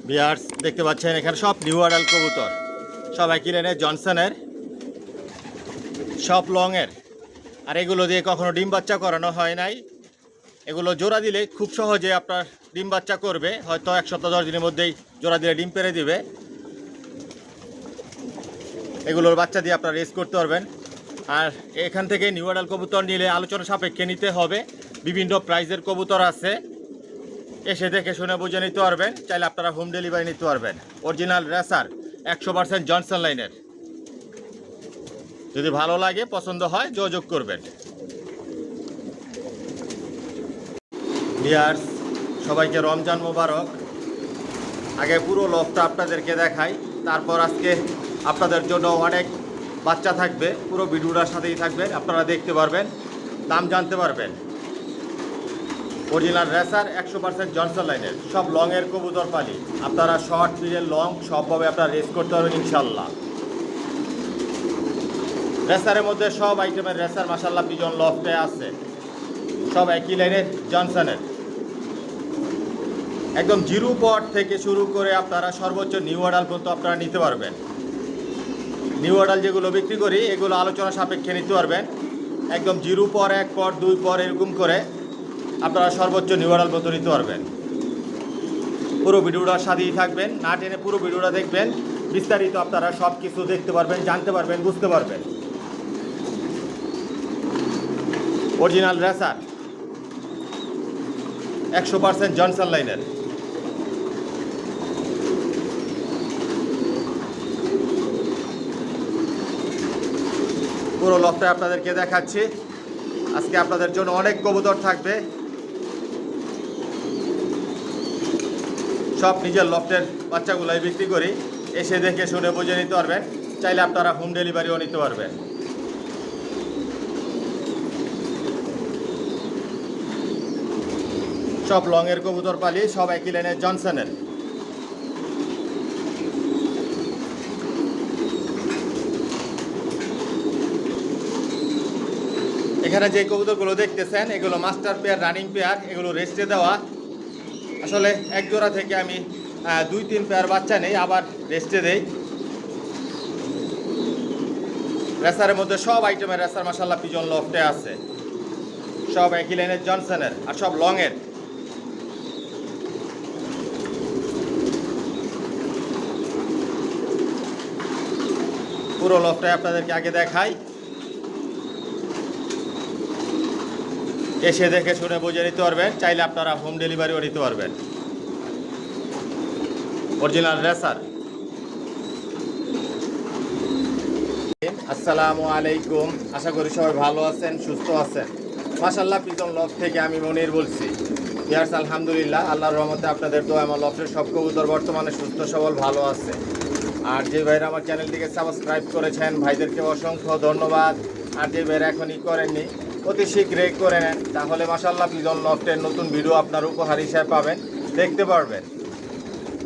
Viewers দেখতে পাচ্ছেন এখানে সব নিউ অ্যাডাল্ট কবুতর, সব একই লাইনের জনসনের, সব লংয়ের। আর এগুলো দিয়ে কখনো ডিম বাচ্চা করানো হয় নাই। এগুলো জোড়া দিলে খুব সহজে আপনার ডিম বাচ্চা করবে, হয়তো 1 সপ্তাহ 10 দিনের মধ্যেই জোড়া দিলে ডিম পেড়ে দিবে। এগুলোর বাচ্চা দিয়ে আপনারা রেস করতে পারবেন। আর এখান থেকে নিউ অ্যাডাল্ট কবুতর নিলে আলোচনা সাপেক্ষে নিতে হবে। বিভিন্ন প্রাইজের কবুতর আছে, এসে দেখে শুনে বুঝে নিতে পারবেন। চাইলে আপনারা হোম ডেলিভারি নিতে পারবেন। অরিজিনাল রেসার 100% জনসন লাইনের। যদি ভালো লাগে, পছন্দ হয়, যোগাযোগ করবেন। ভিউয়ার্স সবাইকে রমজান মোবারক। আগে পুরো লফটা আপনাদেরকে দেখাই, তারপর আজকে আপনাদের জন্য অনেক বাচ্চা থাকবে। পুরো ভিডিওটার সাথেই থাকবেন, আপনারা দেখতে পারবেন, দাম জানতে পারবেন। অরিজিনাল রেসার 100% জনসন লাইনের, সব লংয়ের কবুতর পালি। আপনারা শর্ট, মিডল, লং সবভাবে আপনারা রেস করতে পারবেন ইনশাল্লাহ। রেসারের মধ্যে সব আইটেমের রেসার মাশাল্লাহ পিজন লফটে আছে, সব একই লাইনের জনসনের। একদম জিরো পট থেকে শুরু করে আপনারা সর্বোচ্চ নিউ অ্যাডাল্ট পর্যন্ত আপনারা নিতে পারবেন। নিউ অ্যাডাল্ট যেগুলো বিক্রি করি এগুলো আলোচনা সাপেক্ষে নিতে পারবেন। একদম জিরো পর, 1 পর, 2 পর এরকম করে আপনারা সর্বোচ্চ নিউ অ্যাডাল্ট পর্যন্ত নিতে পারবেন। পুরো ভিডিওটার সাথেই থাকবেন, না টেনে পুরো ভিডিওটা দেখবেন। বিস্তারিত আপনারা সব কিছু দেখতে পারবেন, জানতে পারবেন, বুঝতে পারবেন। অরিজিনাল রেসার 100% জনসন লাইনের। পুরো লফটা আপনাদেরকে দেখাচ্ছি। আজকে আপনাদের জন্য অনেক কবুতর থাকবে, সব নিজের লফটের বাচ্চাগুলোই বিক্রি করি। এসে দেখে শুনে বুঝে নিতে পারবেন। চাইলে আপনারা হোম ডেলিভারিও নিতে পারবেন। সব লংয়ের কবুতর পালি, সব একই লাইনের জনসনের। এখানে যে কবুতরগুলো দেখতেছেন এগুলো মাস্টার পেয়ার, রানিং পেয়ার। এগুলো রেস্টে দেওয়া। আসলে এক জোড়া থেকে আমি 2-3 পেয়ার বাচ্চা নেই, আবার রেস্টে দেই। রেসারের মধ্যে সব আইটেমের রেসার মাশাল্লাহ পিজন লফটে আছে, সব একই লাইনের জনসনের আর সব লংয়ের। পুরো লফটাই আপনাদেরকে আগে দেখাই, এসে দেখে শুনে বুঝে নিতে পারবেন। চাইলে আপনারা হোম ডেলিভারিও নিতে পারবেন। Original racer. আসসালামু আলাইকুম, আশা করি সবাই ভালো আছেন, সুস্থ আছেন। মাশাল্লাহ পিজন লফট থেকে আমি মনির বলছি। ভিউয়ার্স আলহামদুলিল্লাহ, আল্লাহর রহমতে আপনাদের দোয়া আমার লফটের সব কবুতর বর্তমানে সুস্থ সবল ভালো আছে। আর যে ভাইরা আমার চ্যানেলটিকে সাবস্ক্রাইব করেছেন ভাইদেরকে অসংখ্য ধন্যবাদ। আর যে ভাইরা এখনই করেননি অতি শীঘ্রই করে নেন, তাহলে মাশাল্লাহ পিজন লফটের নতুন ভিডিও আপনার উপহার হিসেবে পাবেন, দেখতে পারবেন।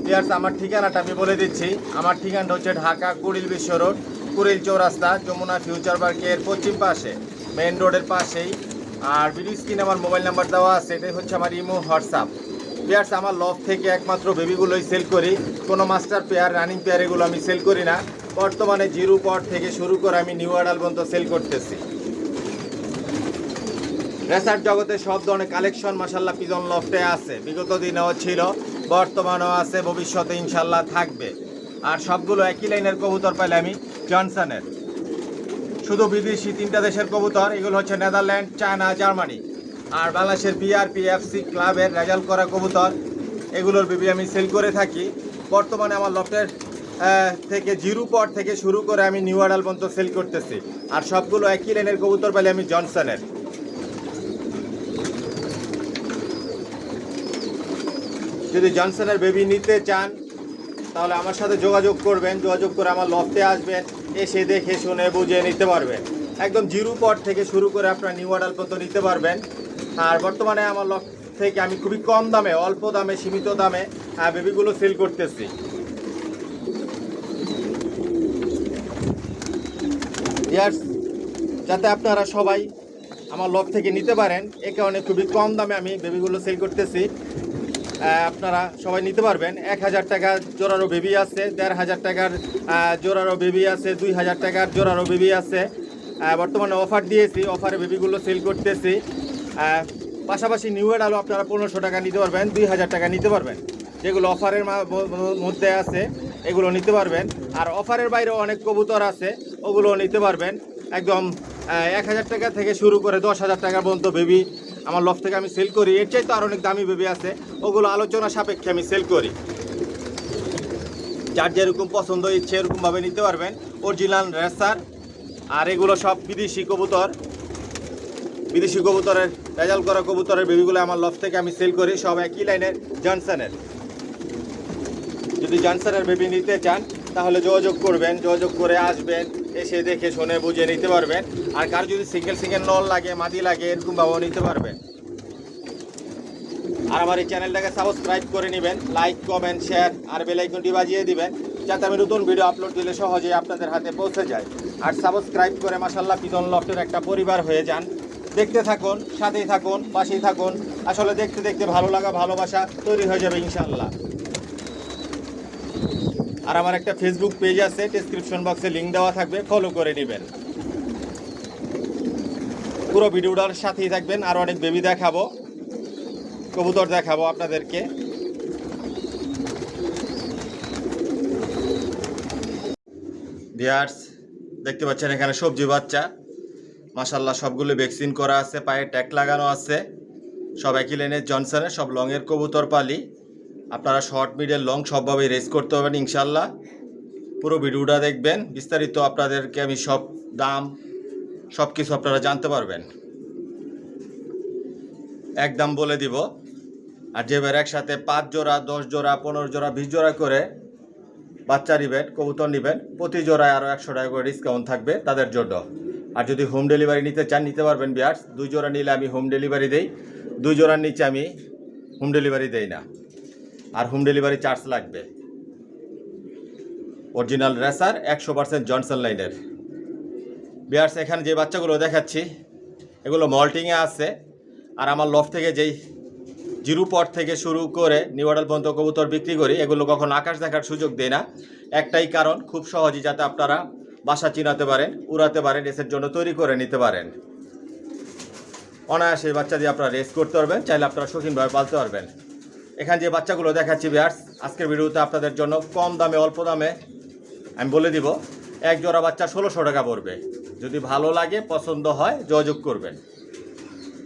ভিউয়ার্স আমার ঠিকানাটা আমি বলে দিচ্ছি। আমার ঠিকানাটা হচ্ছে ঢাকা কুড়িল বিশ্ব রোড, কুড়িল চৌরাস্তা, যমুনা ফিউচার পার্কের পশ্চিম পাশে, মেন রোডের পাশেই। আর ভিডিও স্ক্রিনে আমার মোবাইল নাম্বার দেওয়া আছে, এটাই হচ্ছে আমার ইমো, হোয়াটসঅ্যাপ। ভিউয়ার্স আমার লফট থেকে একমাত্র বেবিগুলোই সেল করি, কোনো মাস্টার পেয়ার, রানিং পেয়ার এগুলো আমি সেল করি না। বর্তমানে জিরো পট থেকে শুরু করে আমি নিউ অ্যাডাল্ট পর্যন্ত সেল করতেছি। রেসার জগতে সব ধরনের কালেকশন মাশাল্লাহ পিজন লফটে আছে। বিগত দিনেও ছিল, বর্তমানেও আছে, ভবিষ্যতে ইনশাল্লাহ থাকবে। আর সবগুলো একই লাইনের কবুতর পাইলে আমি জনসনের। শুধু বিদেশি 3টা দেশের কবুতর, এগুলো হচ্ছে নেদারল্যান্ড, চায়না, জার্মানি। আর বাংলাদেশের বিআরপিএফসি ক্লাবের রেজাল্ট করা কবুতর, এগুলোর বেবি আমি সেল করে থাকি। বর্তমানে আমার লফটের থেকে জিরো পট থেকে শুরু করে আমি নিউ অ্যাডাল্ট পর্যন্ত সেল করতেছি। আর সবগুলো একই লাইনের কবুতর পাইলে আমি জনসনের। যদি জনসনের বেবি নিতে চান তাহলে আমার সাথে যোগাযোগ করবেন, যোগাযোগ করে আমার লফটে আসবেন, এসে দেখে শুনে বুঝে নিতে পারবেন। একদম জিরো পট থেকে শুরু করে আপনার নিউ অ্যাডাল্ট পর্যন্ত নিতে পারবেন। আর বর্তমানে আমার লফট থেকে আমি খুবই কম দামে, অল্প দামে, সীমিত দামে বেবিগুলো সেল করতেছি। যাতে আপনারা সবাই আমার লফট থেকে নিতে পারেন, এ কারণে খুবই কম দামে আমি বেবিগুলো সেল করতেছি। আপনারা সবাই নিতে পারবেন। 1000 টাকা জোড়ারও বেবি আছে, 1500 টাকার জোড়ারও বেবি আছে, 2000 টাকার জোড়ারও বেবি আছে। বর্তমানে অফার দিয়েছি, অফারে বেবিগুলো সেল করতেছি। পাশাপাশি নিউ অ্যাডালও আপনারা 1500 টাকা নিতে পারবেন, 2000 টাকা নিতে পারবেন। যেগুলো অফারের মধ্যে আছে এগুলো নিতে পারবেন। আর অফারের বাইরেও অনেক কবুতর আছে, ওগুলো নিতে পারবেন। একদম 1000 টাকা থেকে শুরু করে 10,000 টাকা পর্যন্ত বেবি আমার লফট থেকে আমি সেল করি। এর চাইতে আর অনেক দামি বেবি আছে, ওগুলো আলোচনা সাপেক্ষে আমি সেল করি। যার যেরকম পছন্দ ইচ্ছে এরকমভাবে নিতে পারবেন। Original racer. আর এগুলো সব বিদেশি কবুতর, বিদেশি কবুতরের রেজাল্ট করা কবুতরের বেবিগুলো আমার লফট থেকে আমি সেল করি। সব একই লাইনের জনসনের। যদি জনসনের বেবি নিতে চান তাহলে যোগাযোগ করবেন, যোগাযোগ করে আসবেন, এসে দেখে শুনে বুঝে নিতে পারবেন। আর কার যদি সিঙ্গেল সিঙ্গেল নল লাগে, মাদি লাগে, এরকমভাবেও নিতে পারবেন। আর আমার এই চ্যানেলটাকে সাবস্ক্রাইব করে নেবেন, লাইক কমেন্ট শেয়ার আর বেল আইকনটি বাজিয়ে দিবেন, যাতে আমি নতুন ভিডিও আপলোড দিলে সহজেই আপনাদের হাতে পৌঁছে যায়। আর সাবস্ক্রাইব করে মাশাআল্লাহ পিজন লফটের একটা পরিবার হয়ে যান। দেখতে থাকুন, সাথেই থাকুন, পাশেই থাকুন। আসলে দেখতে দেখতে ভালো লাগা, ভালোবাসা তৈরি হয়ে যাবে ইনশাআল্লাহ। আর আমার একটা ফেসবুক পেজ আছে, ডেসক্রিপশন বক্সে লিঙ্ক দেওয়া থাকবে, ফলো করে নেবেন। পুরো ভিডিওটার সাথেই থাকবেন। আর অনেক বেবি দেখাবো, কবুতর দেখাবো আপনাদেরকে। ভিউয়ার্স দেখতে পাচ্ছেন এখানে সবজি বাচ্চা, মাশাআল্লাহ সবগুলো ভ্যাকসিন করা আছে, পায়ে ট্যাগ লাগানো আছে। সব একই লাইনের জনসনের, সব লংয়ের কবুতর পালি। আপনারা শর্ট মিডল লং সবভাবেই রেস করতে পারবেন ইনশাআল্লাহ। পুরো ভিডিওটা দেখবেন, বিস্তারিত আপনাদেরকে আমি সব দাম সব কিছু আপনারা জানতে পারবেন। একদম বলে দিব। আর যেবার একসাথে 5 জোড়া, 10 জোড়া, 15 জোড়া, 20 জোড়া করে বাচ্চা নেবেন, কবুতর নেবেন, প্রতি জোড়ায় আরও 100 টাকা করে ডিসকাউন্ট থাকবে তাদের জন্য। আর যদি হোম ডেলিভারি নিতে চান নিতে পারবেন ভিউয়ার্স। 2 জোড়া নিলে আমি হোম ডেলিভারি দেই, 2 জোড়ার নিচে আমি হোম ডেলিভারি দেই না। আর হোম ডেলিভারি চার্জ লাগবে। অরিজিনাল রেসার 100% জনসন লাইনের ভিউয়ার্স। এখানে যে বাচ্চাগুলো দেখাচ্ছি এগুলো মল্টিংয়ে আছে। আর আমার লফট থেকে যেই জিরো পট থেকে শুরু করে নিউ অ্যাডাল্ট পর্যন্ত কবুতর বিক্রি করি, এগুলো কখন আকাশ দেখার সুযোগ দেয় না। একটাই কারণ, খুব সহজেই যাতে আপনারা বাসা চিনাতে পারেন, উড়াতে পারেন, রেসের জন্য তৈরি করে নিতে পারেন। অনায়াসে বাচ্চা দিয়ে আপনারা রেস করতে পারবেন, চাইলে আপনারা শৌখিনভাবে পালতে পারবেন। এখানে যে বাচ্চাগুলো দেখাচ্ছি ভিউয়ার্স, আজকের ভিডিওতে আপনাদের জন্য কম দামে, অল্প দামে আমি বলে দিব। এক জোড়া বাচ্চা 1600 টাকা পড়বে। যদি ভালো লাগে, পছন্দ হয়, যোগাযোগ করবেন।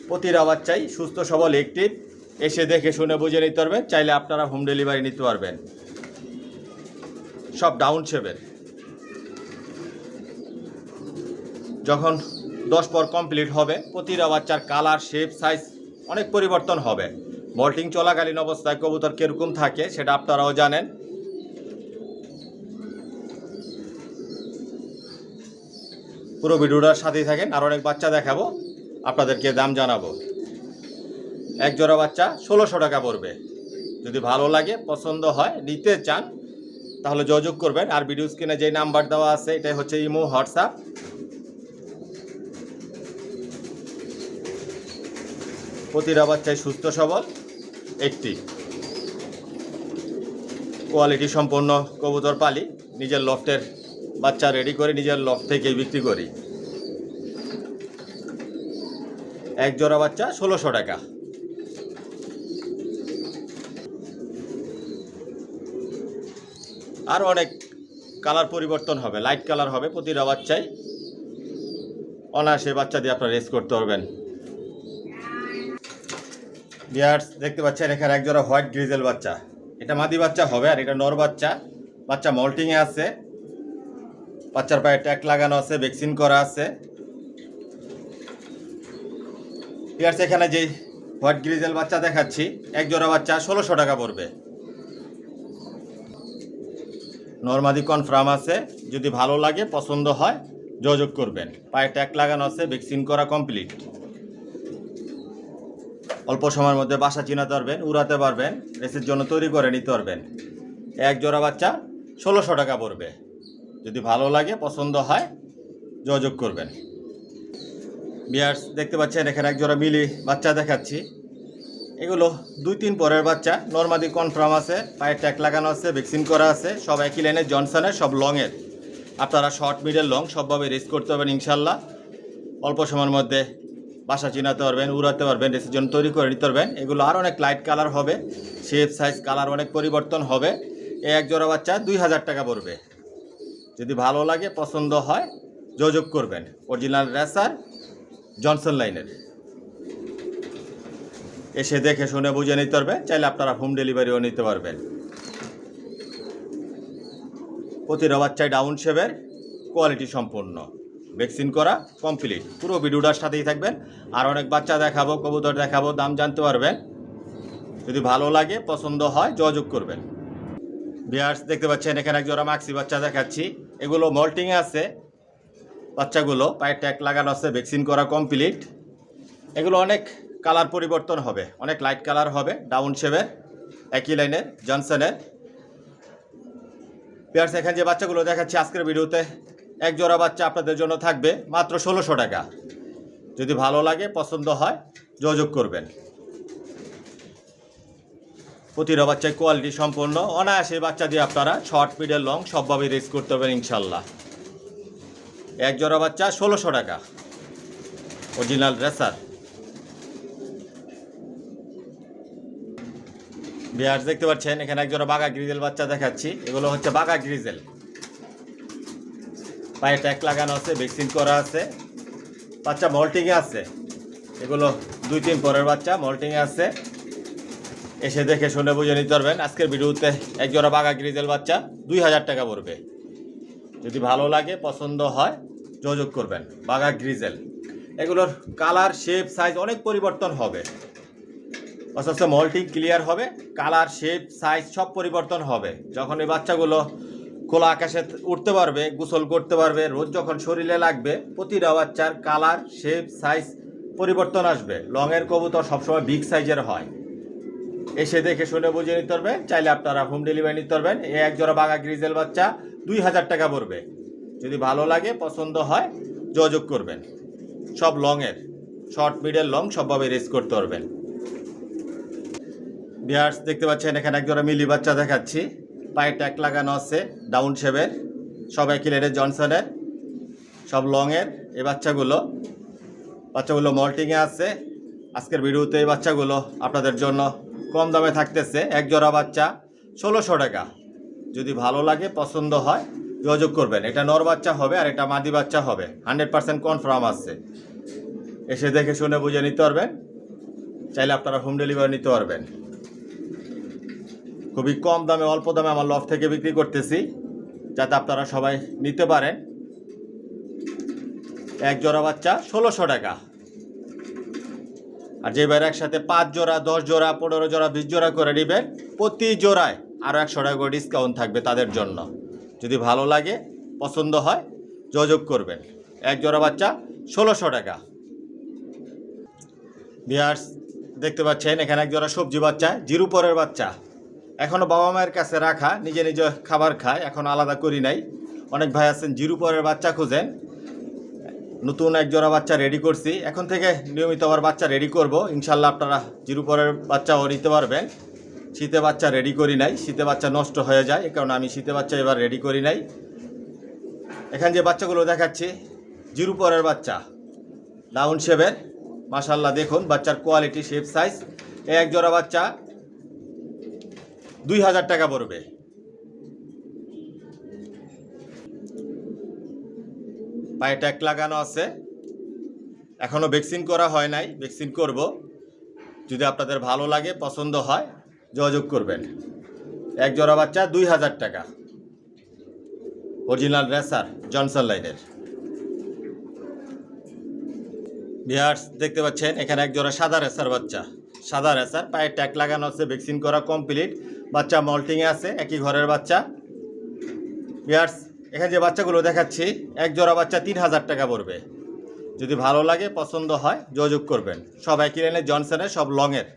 প্রতিটা বাচ্চাই সুস্থ সবল অ্যাক্টিভ, এসে দেখে শুনে বুঝে নিতে পারবেন। চাইলে আপনারা হোম ডেলিভারি নিতে পারবেন। সব ডাউন শেপের। যখন 10 পর কমপ্লিট হবে, প্রতিটা বাচ্চার কালার, শেপ, সাইজ অনেক পরিবর্তন হবে। মল্টিং চলাকালীন অবস্থায় কবুতর কীরকম থাকে সেটা আপনারাও জানেন। পুরো ভিডিওটার সাথেই থাকেন, আর অনেক বাচ্চা দেখাবো, আপনাদেরকে দাম জানাবো। এক জোড়া বাচ্চা 1600 টাকা পড়বে। যদি ভালো লাগে, পছন্দ হয়, নিতে চান তাহলে যোগাযোগ করবেন। আর ভিডিও স্ক্রিনে যে নাম্বার দেওয়া আছে এটাই হচ্ছে ইমো, হোয়াটসঅ্যাপ। প্রতিটা বাচ্চাই সুস্থ সবল, একটি কোয়ালিটি সম্পন্ন কবুতর পালি। নিজের লফটের বাচ্চা রেডি করে নিজের লফট থেকেই বিক্রি করি। এক জোড়া বাচ্চা 1600 টাকা। আর অনেক কালার পরিবর্তন হবে, লাইট কালার হবে প্রতিটা বাচ্চাই। অনায়াসে বাচ্চা দিয়ে আপনারা রেস করতে পারবেন। ভিউয়ার্স দেখতে পাচ্ছেন এখানে এক জোড়া হোয়াইট গ্রিজেল বাচ্চা। এটা মাদি বাচ্চা হবে, আর এটা নর বাচ্চা। বাচ্চা মল্টিংয়ে আছে, বাচ্চার পায়ে ট্যাগ লাগানো আছে, ভ্যাকসিন করা আছে। ভিউয়ার্স এখানে যে হোয়াইট গ্রিজেল বাচ্চা দেখাচ্ছি, এক জোড়া বাচ্চা 1600 টাকা পড়বে। নরমাদি কনফার্ম আছে। যদি ভালো লাগে, পছন্দ হয়, যোগাযোগ করবেন। পায়ে ট্যাগ লাগানো আছে, ভ্যাকসিন করা কমপ্লিট। অল্প সময়ের মধ্যে বাসা চিনাতে পারবেন, উড়াতে পারবেন, রেসের জন্য তৈরি করে নিতে পারবেন। এক জোড়া বাচ্চা 1600 টাকা পড়বে। যদি ভালো লাগে, পছন্দ হয়, যোগাযোগ করবেন। ভিউয়ার্স দেখতে পাচ্ছেন এখানে এক জোড়া মিলি বাচ্চা দেখাচ্ছি। এগুলো 2-3 পরের বাচ্চা, নর্মাদি কনফার্ম আছে, পায়ে ট্যাগ লাগানো আছে, ভ্যাকসিন করা আছে, সব একই লাইনের জনসনের, সব লংয়ের। আপনারা শর্ট মিডল লং সবভাবে রেস করতে পারবেন ইনশাল্লাহ। অল্প সময়ের মধ্যে বাসা চিনাতে পারবেন, উড়াতে পারবেন, রেসের জন্য তৈরি করে নিতে পারবেন। এগুলো আর অনেক লাইট কালার হবে, শেপ সাইজ কালার অনেক পরিবর্তন হবে। এই এক জোড়া বাচ্চা 2000 টাকা পড়বে। যদি ভালো লাগে পছন্দ হয় যোগাযোগ করবেন। অরিজিনাল রেসার, জনসন লাইনের। এসে দেখে শুনে বুঝে নিতে পারবেন, চাইলে আপনারা হোম ডেলিভারিও নিতে পারবেন। প্রতিটা বাচ্চায় ডাউন শেপের, কোয়ালিটি সম্পূর্ণ, ভ্যাকসিন করা কমপ্লিট। পুরো ভিডিওটার সাথেই থাকবেন। আর অনেক বাচ্চা দেখাবো, কবুতর দেখাবো, দাম জানতে পারবেন। যদি ভালো লাগে পছন্দ হয় যোগাযোগ করবেন। ভিউয়ার্স দেখতে পাচ্ছেন এখানে এক জোড়া মাক্সি বাচ্চা দেখাচ্ছি। এগুলো মল্টিংয়ে আছে বাচ্চাগুলো, পায়ে ট্যাগ লাগানো আছে, ভ্যাকসিন করা কমপ্লিট। এগুলো অনেক কালার পরিবর্তন হবে, অনেক লাইট কালার হবে, ডাউন শেপের, একই লাইনের, জনসনের। ভিউয়ার্স এখানে যে বাচ্চাগুলো দেখাচ্ছি আজকের ভিডিওতে, এক জোড়া বাচ্চা আপনাদের জন্য থাকবে মাত্র 1600 টাকা। যদি ভালো লাগে পছন্দ হয় যোগাযোগ করবেন। প্রতিটা বাচ্চায় কোয়ালিটি সম্পন্ন, অনায়াসে বাচ্চা দিয়ে আপনারা শর্ট মিডল লং সবভাবে রেস করতে পারবেন ইনশাল্লাহ। এক জোড়া বাচ্চা 1600 টাকা, অরিজিনাল রেসার। ভিউয়ার্স দেখতে পাচ্ছেন এখানে এক জোড়া বাঘা গ্রিজেল বাচ্চা দেখাচ্ছি। এগুলো হচ্ছে বাঘা গ্রিজেল, পায়ে ট্যাগ লাগানো আছে, ভ্যাকসিন করা আছে, বাচ্চা মল্টিংয়ে আছে। এগুলো 2-3 পরের বাচ্চা, মল্টিংয়ে আছে। এসে দেখে শুনে বুঝে নিতে পারবেন। আজকের ভিডিওতে এক জোড়া বাঘা গ্রিজেল বাচ্চা 2000 টাকা পড়বে। যদি ভালো লাগে পছন্দ হয় যোগাযোগ করবেন। বাঘা গ্রিজেল, এগুলোর কালার শেপ সাইজ অনেক পরিবর্তন হবে, অথচ মল্টিং ক্লিয়ার হবে, কালার শেপ সাইজ সব পরিবর্তন হবে। যখন এই বাচ্চাগুলো খোলা আকাশে উঠতে পারবে, গোসল করতে পারবে, রোজ যখন শরীরে লাগবে, প্রতিটা বাচ্চার কালার শেপ সাইজ পরিবর্তন আসবে। লংয়ের কবুতর সবসময় বিগ সাইজের হয়। এসে দেখে শুনে বুঝে নিতে পারবেন। চাইলে আপনারা হোম ডেলিভারি নিতে পারবেন। এই এক জোড়া বাঘা গ্রিজেল বাচ্চা 2000 টাকা পড়বে। যদি ভালো লাগে পছন্দ হয় যোগাযোগ করবেন। সব লংয়ের, শর্ট মিডল লং সবভাবে রেস করতে পারবেন। ভিউয়ার্স দেখতে পাচ্ছেন এখানে এক জোড়া মিলি বাচ্চা দেখাচ্ছি। পায়ে ট্যাগ লাগানো আছে, ডাউন শেপের, সব একই লেডের জনসনের, সব লংয়ের। এই বাচ্চাগুলো মল্টিংয়ে আছে। আজকের ভিডিওতে এই বাচ্চাগুলো আপনাদের জন্য কম দামে থাকতেছে। এক জোড়া বাচ্চা 1600 টাকা। যদি ভালো লাগে পছন্দ হয় যোগাযোগ করবেন। এটা নর বাচ্চা হবে আর এটা মাদি বাচ্চা হবে, 100% কনফার্ম আছে। এসে দেখে শুনে বুঝে নিতে পারবেন। চাইলে আপনারা হোম ডেলিভারি নিতে পারবেন। খুবই কম দামে, অল্প দামে আমার লফট থেকে বিক্রি করতেছি, যাতে আপনারা সবাই নিতে পারেন। এক জোড়া বাচ্চা 1600 টাকা। আর যে বাইরে একসাথে 5 জোড়া, 10 জোড়া, 15 জোড়া, 20 জোড়া করে নেবেন, প্রতি জোড়ায় আরও 100 টাকা করে ডিসকাউন্ট থাকবে তাদের জন্য। যদি ভালো লাগে পছন্দ হয় যোগাযোগ করবেন। এক জোড়া বাচ্চা 1600 টাকা। ভিউয়ার্স দেখতে পাচ্ছেন এখানে এক জোড়া সবজি বাচ্চা, জিরো পরের বাচ্চা। এখনও বাবা মায়ের কাছে রাখা, নিজে নিজে খাবার খায়, এখন আলাদা করি নাই। অনেক ভাই আছেন জিরো পরের বাচ্চা খুঁজেন। নতুন এক জোড়া বাচ্চা রেডি করছি, এখন থেকে নিয়মিত আবার বাচ্চা রেডি করব ইনশাল্লাহ। আপনারা জিরো পরের বাচ্চাও নিতে পারবেন। শীতে বাচ্চা রেডি করি নাই, শীতে বাচ্চা নষ্ট হয়ে যায়, এ কারণে আমি শীতে বাচ্চা এবার রেডি করি নাই। এখানে যে বাচ্চাগুলো দেখাচ্ছি জিরো পরের বাচ্চা, ডাউন শেপের, মাশাল্লাহ দেখুন বাচ্চার কোয়ালিটি, শেপ সাইজ। এই এক জোড়া বাচ্চা 2000 টাকা পড়বে। পায়ে ট্যাগ লাগানো আছে, এখনও ভ্যাকসিন করা হয় নাই, ভ্যাকসিন করব। যদি আপনাদের ভালো লাগে পছন্দ হয় যোগাযোগ করবেন। এক জোড়া বাচ্চা 2000 টাকা, অরিজিনাল রেসার, জনসন লাইনের। ভিউয়ার্স দেখতে পাচ্ছেন এখানে এক জোড়া সাদা রেসার বাচ্চা, সাদা রেসার, পায়ে ট্যাগ লাগানো আছে, ভ্যাকসিন করা কমপ্লিট, বাচ্চা মল্টিংয়ে আছে, একই ঘরের বাচ্চা। ভিউয়ার্স এখানে যে বাচ্চাগুলো দেখাচ্ছি এক জোড়া বাচ্চা 3000 টাকা পড়বে। যদি ভালো লাগে পছন্দ হয় যোগাযোগ করবেন। সব একই লাইনের জনসনের, সব লংয়ের।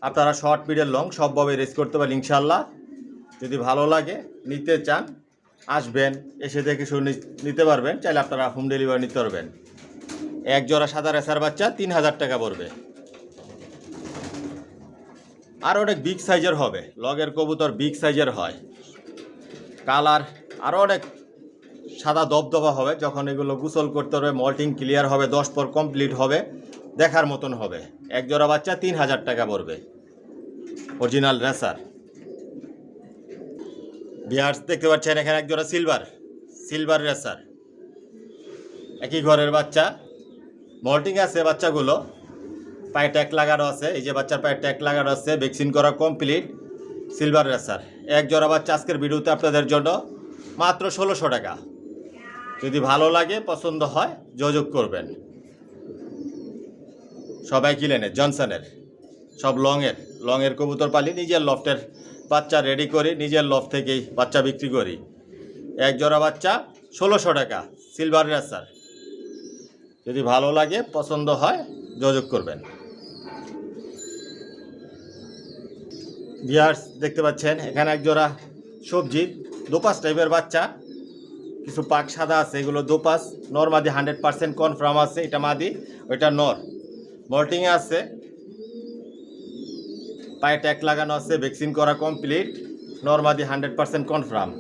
আপনারা শর্ট মিডল লং সবভাবে রেস করতে পারেন ইনশাল্লাহ। যদি ভালো লাগে নিতে চান আসবেন, এসে দেখে শুনে নিতে পারবেন। চাইলে আপনারা হোম ডেলিভারি নিতে পারবেন। এক জোড়া সাদা রেসার বাচ্চা 3000 টাকা পড়বে। আর অনেক বিগ সাইজের হবে, লগের কবুতর বিগ সাইজের হয়, কালার আরও অনেক সাদা দবদবা হবে। যখন এগুলো গোসল করতে হবে, মল্টিং ক্লিয়ার হবে, 10 পর কমপ্লিট হবে, দেখার মতন হবে। এক জোড়া বাচ্চা 3000 টাকা পড়বে, অরিজিনাল রেসার। বিয়ার্স দেখতে পাচ্ছেন এখানে এক জোড়া সিলভার রেসার, একই ঘরের বাচ্চা, মল্টিং আছে বাচ্চাগুলো, পায়ে ট্যাগ লাগানো আছে, এই যে বাচ্চার পায়ে ট্যাগ লাগানো আছে, ভ্যাকসিন করা কমপ্লিট, সিলভার রেসার। এক জোড়া বাচ্চা আজকের ভিডিওতে আপনাদের জন্য মাত্র 1600 টাকা। যদি ভালো লাগে, পছন্দ হয়, যোগাযোগ করবেন। সবাই কিলেনের জনসনের, সব লংয়ের কবুতর পালি, নিজের লফটের বাচ্চা রেডি করি, নিজের লফট থেকেই বাচ্চা বিক্রি করি। এক জোড়া বাচ্চা 1600 টাকা, সিলভার রেসার। যদি ভালো লাগে, পছন্দ হয়, যোগাযোগ করবেন। ভিউয়ার্স দেখতে পাচ্ছেন এখানে এক জোড়া সবজি দোপাস টাইপের বাচ্চা, কিছু পাক সাদা আছে, এগুলো দোপাস, নর মাদি 100% কনফার্ম আছে। এটা মাদি, ওইটা নর, মল্টিংয়ে আছে, পায়ে ট্যাগ লাগানো আছে, ভ্যাকসিন করা কমপ্লিট, নর মাদি 100% কনফার্ম।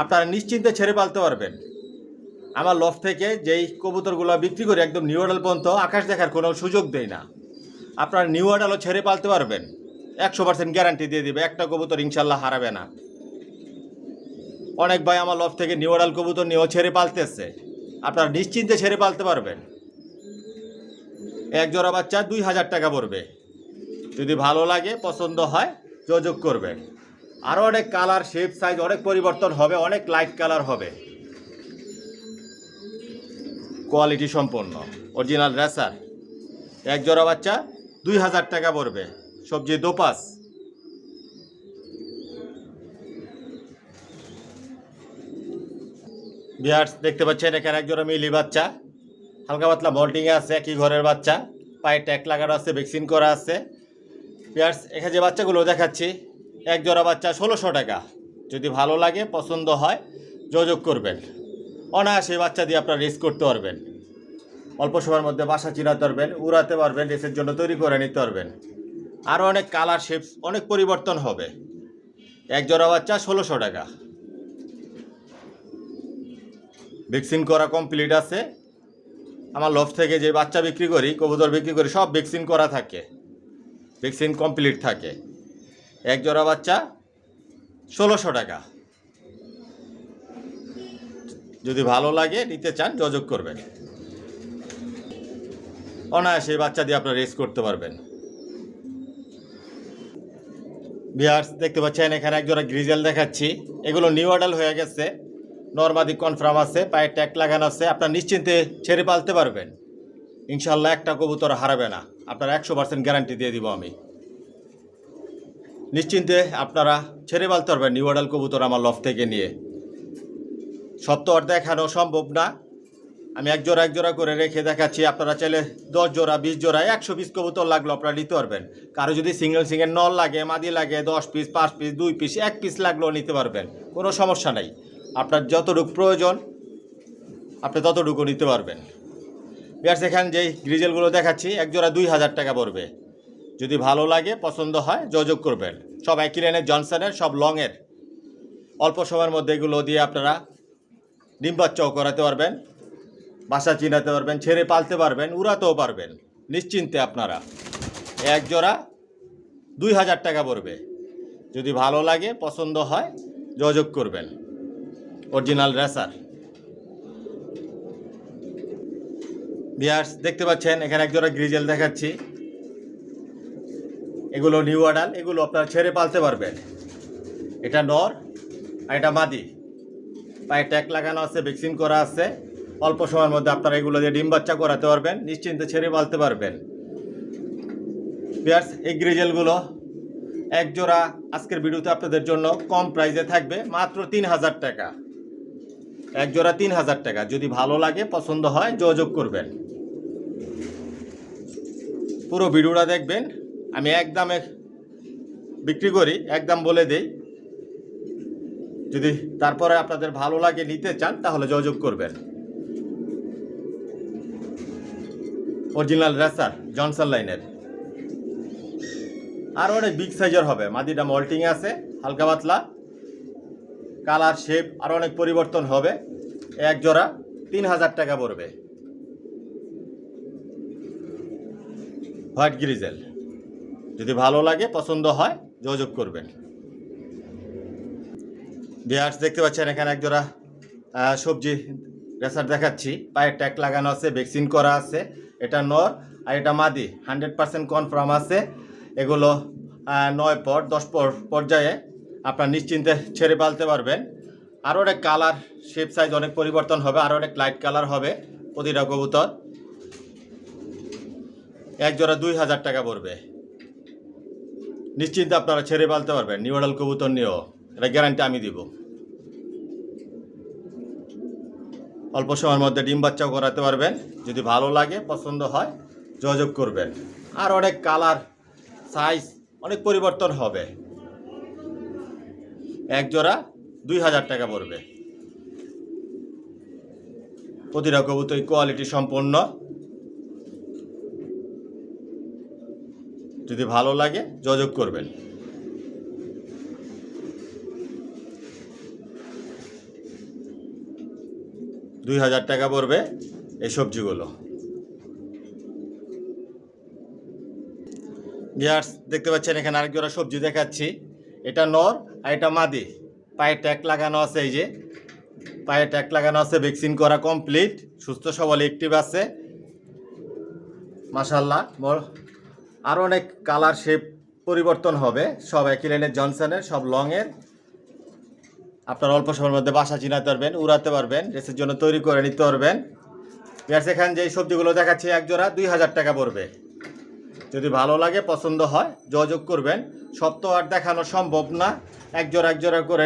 আপনারা নিশ্চিন্তে ছেড়ে পালতে পারবেন। আমার লফ থেকে যেই কবুতরগুলো বিক্রি করে একদম নিউ অ্যাডাল পর্যন্ত আকাশ দেখার কোনো সুযোগ দেয় না। আপনারা নিউ অ্যাডালও ছেড়ে পালতে পারবেন, 100% গ্যারান্টি দিয়ে দিবে, একটা কবুতর ইনশাল্লাহ হারাবে না। অনেক ভাই আমার লফ থেকে নিউ অ্যাডাল কবুতর নিয়েও ছেড়ে পালতেছে, আপনারা নিশ্চিন্তে ছেড়ে পালতে পারবেন। এক জোড়া বাচ্চা 2000 টাকা পড়বে। যদি ভালো লাগে, পছন্দ হয়, যোগাযোগ করবেন। আরও অনেক কালার, শেপ, সাইজ অনেক পরিবর্তন হবে, অনেক লাইট কালার হবে, কোয়ালিটি সম্পন্ন অরিজিনাল রেসার। এক জোড়া বাচ্চা 2000 টাকা পড়বে, সবজি দোপাস। ভিউয়ার্স দেখতে পাচ্ছেন এখানে এক জোড়া মিলি বাচ্চা, হালকা পাতলা মল্টিংয়ে আছে, একই ঘরের বাচ্চা, পায়ে ট্যাগ লাগানো আছে, ভ্যাকসিন করা আছে। ভিউয়ার্স এখানে যে বাচ্চাগুলো দেখাচ্ছি, এক জোড়া বাচ্চা 1600 টাকা। যদি ভালো লাগে, পছন্দ হয়, যোগাযোগ করবেন। অনায়াসে বাচ্চা দিয়ে আপনারা রেস করতে পারবেন, অল্প সময়ের মধ্যে বাসা চিনাতে পারবেন, উড়াতে পারবেন, রেসের জন্য তৈরি করে নিতে পারবেন। আরও অনেক কালার, শেপস অনেক পরিবর্তন হবে। এক জোড়া বাচ্চা 1600 টাকা, ভ্যাকসিন করা কমপ্লিট আছে। আমার লফ থেকে যে বাচ্চা বিক্রি করি, কবুতর বিক্রি করি, সব ভ্যাকসিন করা থাকে, ভ্যাকসিন কমপ্লিট থাকে। এক জোড়া বাচ্চা 1600 টাকা। যদি ভালো লাগে, নিতে চান, যোগাযোগ করবেন। অনায়াসে বাচ্চা দিয়ে আপনারা রেস করতে পারবেন। ভিউয়ার্স দেখতে পাচ্ছেন এখানে এক জোড়া গ্রিজেল দেখাচ্ছি, এগুলো নিউ অ্যাডাল হয়ে গেছে, নরমাদি কনফার্ম আছে, পায়ে ট্যাগ লাগানো আছে, আপনার নিশ্চিন্তে ছেড়ে পালতে পারবেন। ইনশাল্লাহ একটা কবুতর হারাবে না, আপনার 100% গ্যারান্টি দিয়ে দিব আমি। নিশ্চিন্তে আপনারা ছেড়ে পালতে পারবেন নিউ অ্যাডাল কবুতর আমার লফ থেকে নিয়ে। সব তো আর দেখানো সম্ভব না, আমি এক জোড়া করে রেখে দেখাচ্ছি। আপনারা চাইলে 10 জোড়া, 20 জোড়া, 100 পিস কবুতর লাগলো আপনারা নিতে পারবেন। কারো যদি সিঙ্গেল নল লাগে, মাদি লাগে, 10 পিস, 5 পিস, 2 পিস, 1 পিস লাগলেও নিতে পারবেন, কোনো সমস্যা নাই। আপনার যতটুকু প্রয়োজন আপনি ততটুকু নিতে পারবেন। বিয়ার্স এখানে যেই গ্রিজেলগুলো দেখাচ্ছি, এক জোড়া 2000 টাকা পড়বে। যদি ভালো লাগে, পছন্দ হয়, যোগাযোগ করবেন। সব একই রেঞ্জের, জনসনের, সব লংয়ের। অল্প সময়ের মধ্যে এগুলো দিয়ে আপনারা ডিম বাচ্চাও করাতে পারবেন, বাসা চিনাতে পারবেন, ছেড়ে পালতে পারবেন, উড়াতেও পারবেন নিশ্চিন্তে। আপনারা এক জোড়া 2000 টাকা পড়বে। যদি ভালো লাগে, পছন্দ হয়, যোগাযোগ করবেন। Original racer. ভিউয়ার্স দেখতে পাচ্ছেন এখানে এক জোড়া গ্রিজেল দেখাচ্ছি, এগুলো নিউ অ্যাডাল, এগুলো আপনারা ছেড়ে পালতে পারবেন। এটা নর আর এটা মাদি, পায়ে ট্যাগ লাগানো আছে, ভ্যাকসিন করা আছে। অল্প সময়ের মধ্যে আপনারা এগুলো দিয়ে ডিম বাচ্চা করাতে পারবেন, নিশ্চিন্তে ছেড়ে পালতে পারবেন। ভিউয়ার্স এই গ্রিজেলগুলো এক জোড়া আজকের ভিডিওতে আপনাদের জন্য কম প্রাইসে থাকবে, মাত্র 3000 টাকা। এক জোড়া 3000 টাকা। যদি ভালো লাগে, পছন্দ হয়, যোগাযোগ করবেন। পুরো ভিডিওটা দেখবেন, আমি একদমে বিক্রি করি, একদম বলে দেই। যদি তারপরে আপনাদের ভালো লাগে, নিতে চান, তাহলে যোগাযোগ করবেন। অরিজিনাল রেসার, জনসন লাইনের। আর অনেক বিগ সাইজের হবে। মাদিটা মল্টিং আছে, হালকা পাতলা, কালার শেপ আর অনেক পরিবর্তন হবে। এক জোড়া 3000 টাকা পড়বে। হোয়াইট গ্রিজেল, যদি ভালো লাগে পছন্দ হয় যোগাযোগ করবেন। ভিউয়ার্স দেখতে পাচ্ছেন এখানে এক জোড়া সবজি রেসার দেখাচ্ছি। পায়ের ট্যাগ লাগানো আছে, ভ্যাকসিন করা আছে। এটা নর আর এটা মাদি, 100% কনফার্ম আছে। এগুলো 9 পর 10 পর্যায়ে আপনার নিশ্চিন্তে ছেড়ে পালতে পারবেন। আরও অনেক কালার শেপ সাইজ অনেক পরিবর্তন হবে, আরও অনেক লাইট কালার হবে প্রতিটা কবুতর। এক জোড়া 2000 টাকা পড়বে। নিশ্চিন্তে আপনারা ছেড়ে পালতে পারবেন। নিউ মডেল কবুতর নিয়েও, এটা গ্যারান্টি আমি দিব। অল্প সময়ের মধ্যে ডিম বাচ্চাও করাতে পারবেন। যদি ভালো লাগে পছন্দ হয় যোগাযোগ করবেন। আর অনেক কালার সাইজ অনেক পরিবর্তন হবে। এক জোড়া 2000 টাকা পড়বে। প্রতিটা কবুতর কোয়ালিটি সম্পন্ন। যদি ভালো লাগে যোগাযোগ করবেন। $2000 টাকা পড়বে এই সবজিগুলো। ভিউয়ার্স দেখতে পাচ্ছেন এখানে আরেক জোড়া সবজি দেখাচ্ছি। এটা নর আর এটা মাদি। পায়ে ট্যাগ লাগানো আছে, এই যে পায়ে ট্যাগ লাগানো আছে, ভ্যাকসিন করা কমপ্লিট, সুস্থ সবল অ্যাক্টিভ আছে মাশাআল্লাহ। আরও অনেক কালার শেপ পরিবর্তন হবে। সব একই লাইনের জনসনের, সব লংয়ের। আপনার অল্প সময়ের মধ্যে বাসা চিনাতে পারবেন, উড়াতে পারবেন, রেসের জন্য তৈরি করে নিতে পারবেন। এখানে যে সবজিগুলো দেখাচ্ছি এক জোড়া 2000 টাকা পড়বে। যদি ভালো লাগে পছন্দ হয় যোগাযোগ করবেন। সব তো আর দেখানো সম্ভব না, এক জোড়া করে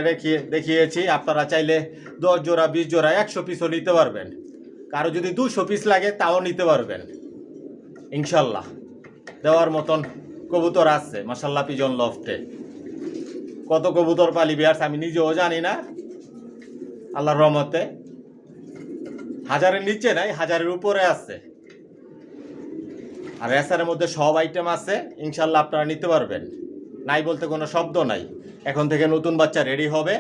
দেখিয়েছি। আপনারা চাইলে 10 জোড়া 20 জোড়া 100 পিসও নিতে পারবেন। কারো যদি 200 পিস লাগে তাও নিতে পারবেন ইনশাল্লাহ। দেওয়ার মতন কবুতর আছে মাশাআল্লাহ পিজন লফটে। কত কবুতর পালি ভিউয়ার্স আমি নিজেও জানি না, আল্লাহর রহমতে। 1000-এর নিচে নাই, 1000-এর উপরে আছে। আর রেসারের মধ্যে সব আইটেম আছে ইনশাল্লাহ, আপনারা নিতে পারবেন। নাই বলতে কোনো শব্দ নাই। এখন থেকে নতুন বাচ্চা রেডি হবে।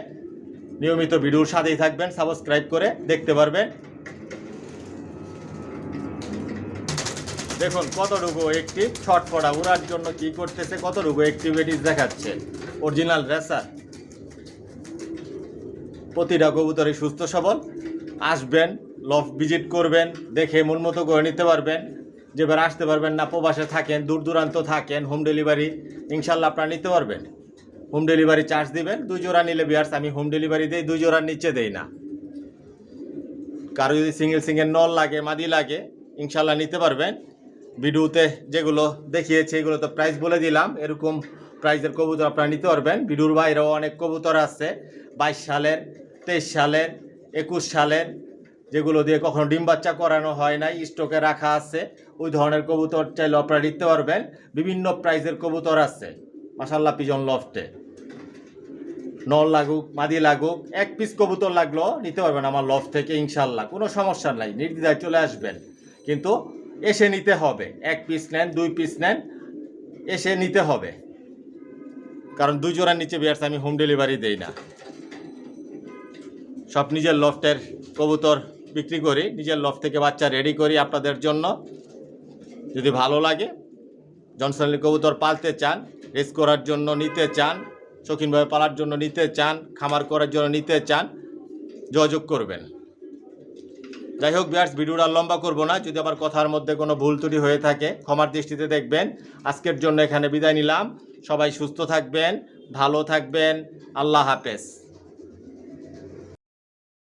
নিয়মিত ভিডিওর সাথেই থাকবেন, সাবস্ক্রাইব করে দেখতে পারবেন। দেখুন কতটুকু অ্যাক্টিভ, ছটফটা উড়ার জন্য কি করতেছে, কতটুকু অ্যাক্টিভিটিস দেখাচ্ছে। Original racer. প্রতিটা কবুতরই সুস্থ সবল। আসবেন, লফট ভিজিট করবেন, দেখে মন মতো করে নিতে পারবেন। যেবার আসতে পারবেন না, প্রবাসে থাকেন, দূর দূরান্ত থাকেন, হোম ডেলিভারি ইনশাল্লাহ আপনারা নিতে পারবেন। হোম ডেলিভারি চার্জ দিবেন। 2 জোড়া নিলে ভিউয়ার্স আমি হোম ডেলিভারি দিই, 2 জোড়ার নিচে দেই না। কারো যদি সিঙ্গেল নল লাগে, মাদি লাগে ইনশাল্লাহ নিতে পারবেন। ভিডিওতে যেগুলো দেখিয়েছি এগুলো তো প্রাইস বলে দিলাম। এরকম প্রাইসের কবুতর আপনারা নিতে পারবেন। ভিডিওর বাইরেও অনেক কবুতর আছে 22 সালের, 23 সালের, 21 সালের, যেগুলো দিয়ে কখনো ডিম বাচ্চা করানো হয় নাই, স্টকে রাখা আছে। ওই ধরনের কবুতর চাইলে আপনারা নিতে পারবেন। বিভিন্ন প্রাইসের কবুতর আছে মাশাআল্লাহ পিজন লফটে। নল লাগুক মাদি লাগুক, 1 পিস কবুতর লাগলো নিতে পারবেন আমার লফট থেকে ইনশাল্লাহ, কোনো সমস্যা নাই। নির্দ্বিধায় চলে আসবেন, কিন্তু এসে নিতে হবে। 1 পিস নেন 2 পিস নেন, এসে নিতে হবে। কারণ 2 জোড়ার নিচে ভিউয়ার্স আমি হোম ডেলিভারি দেই না। সব নিজের লফটের কবুতর বিক্রি করি, নিজের লফট থেকে বাচ্চা রেডি করি আপনাদের জন্য। যদি ভালো লাগে, জনসনের কবুতর পালতে চান, রেস করার জন্য নিতে চান, শৌখিনভাবে পালার জন্য নিতে চান, খামার করার জন্য নিতে চান, যোগাযোগ করবেন। যাই হোক ভিউয়ার্স, ভিডিওটা লম্বা করব না। যদি আবার কথার মধ্যে কোনো ভুল ত্রুটি হয়ে থাকে ক্ষমার দৃষ্টিতে দেখবেন। আজকের জন্য এখানে বিদায় নিলাম। সবাই সুস্থ থাকবেন, ভালো থাকবেন। আল্লাহ হাফেজ।